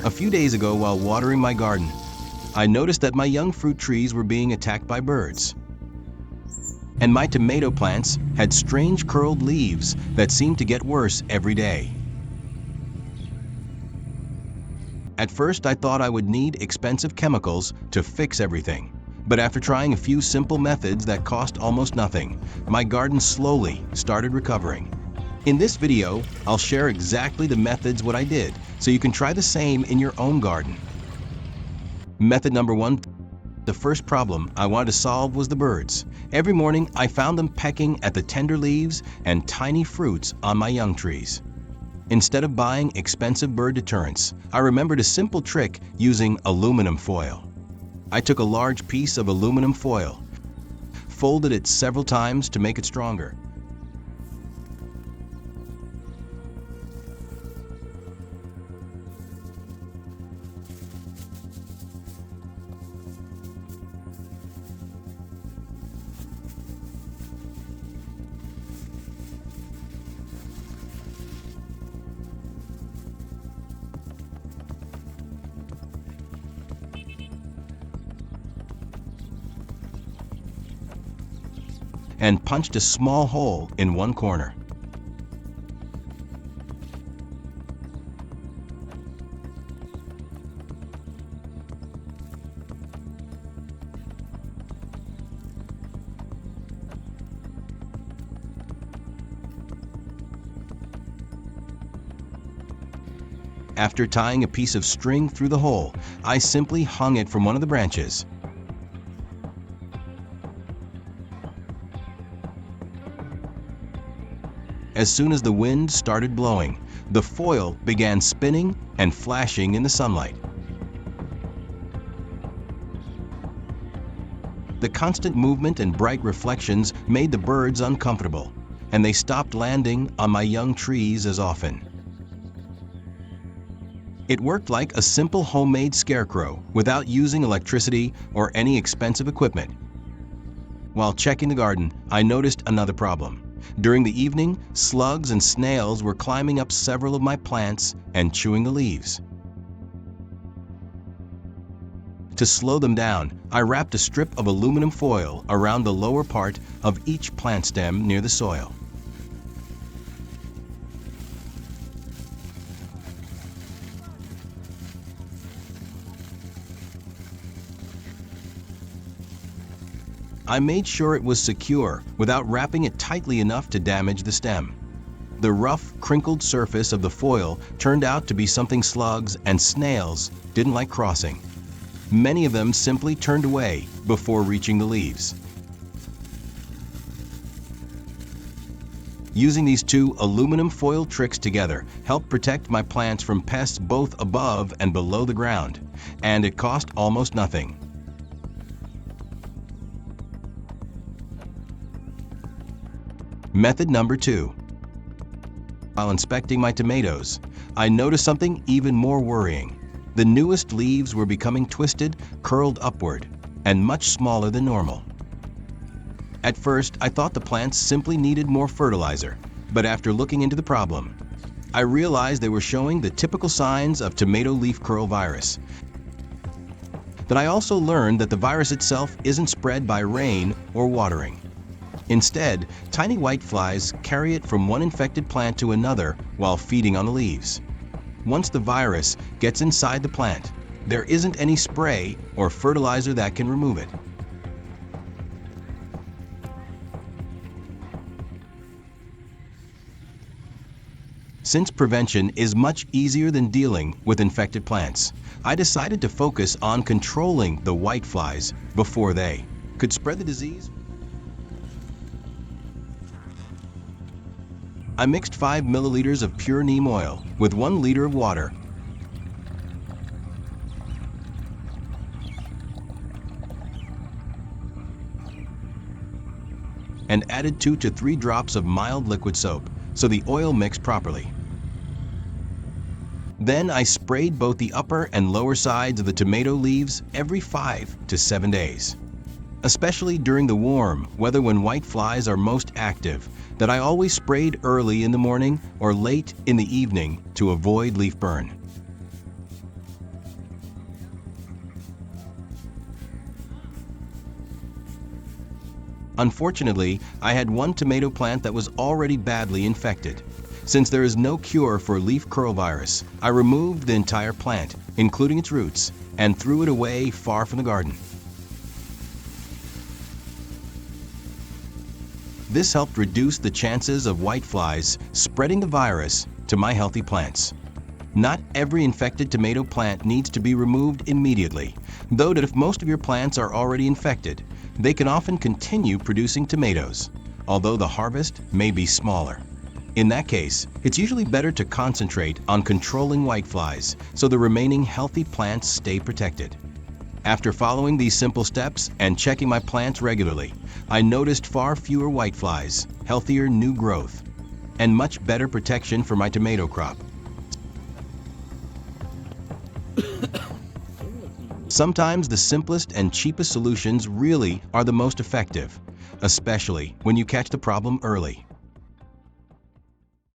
A few days ago, while watering my garden, I noticed that my young fruit trees were being attacked by birds. And my tomato plants had strange curled leaves that seemed to get worse every day. At first, I thought I would need expensive chemicals to fix everything. But after trying a few simple methods that cost almost nothing, my garden slowly started recovering. In this video, I'll share exactly the methods what I did, so you can try the same in your own garden. Method number 1. The first problem I wanted to solve was the birds. Every morning, I found them pecking at the tender leaves and tiny fruits on my young trees. Instead of buying expensive bird deterrents, I remembered a simple trick using aluminum foil. I took a large piece of aluminum foil, folded it several times to make it stronger, and punched a small hole in one corner. After tying a piece of string through the hole, I simply hung it from one of the branches. As soon as the wind started blowing, the foil began spinning and flashing in the sunlight. The constant movement and bright reflections made the birds uncomfortable, and they stopped landing on my young trees as often. It worked like a simple homemade scarecrow without using electricity or any expensive equipment. While checking the garden, I noticed another problem. During the evening, slugs and snails were climbing up several of my plants and chewing the leaves. To slow them down, I wrapped a strip of aluminum foil around the lower part of each plant stem near the soil. I made sure it was secure without wrapping it tightly enough to damage the stem. The rough, crinkled surface of the foil turned out to be something slugs and snails didn't like crossing. Many of them simply turned away before reaching the leaves. Using these two aluminum foil tricks together helped protect my plants from pests both above and below the ground, and it cost almost nothing. Method number 2. While inspecting my tomatoes, I noticed something even more worrying. The newest leaves were becoming twisted, curled upward, and much smaller than normal. At first, I thought the plants simply needed more fertilizer, but after looking into the problem, I realized they were showing the typical signs of tomato leaf curl virus. But I also learned that the virus itself isn't spread by rain or watering. Instead, tiny whiteflies carry it from one infected plant to another while feeding on the leaves. Once the virus gets inside the plant, there isn't any spray or fertilizer that can remove it. Since prevention is much easier than dealing with infected plants, I decided to focus on controlling the whiteflies before they could spread the disease. I mixed 5 milliliters of pure neem oil with 1 liter of water. And added 2 to 3 drops of mild liquid soap so the oil mixed properly. Then I sprayed both the upper and lower sides of the tomato leaves every 5 to 7 days. Especially during the warm weather when whiteflies are most active, that I always sprayed early in the morning or late in the evening to avoid leaf burn. Unfortunately, I had one tomato plant that was already badly infected. Since there is no cure for leaf curl virus, I removed the entire plant, including its roots, and threw it away far from the garden. This helped reduce the chances of whiteflies spreading the virus to my healthy plants. Not every infected tomato plant needs to be removed immediately, though that if most of your plants are already infected, they can often continue producing tomatoes, although the harvest may be smaller. In that case, it's usually better to concentrate on controlling whiteflies so the remaining healthy plants stay protected. After following these simple steps and checking my plants regularly, I noticed far fewer whiteflies, healthier new growth, and much better protection for my tomato crop. Sometimes the simplest and cheapest solutions really are the most effective, especially when you catch the problem early.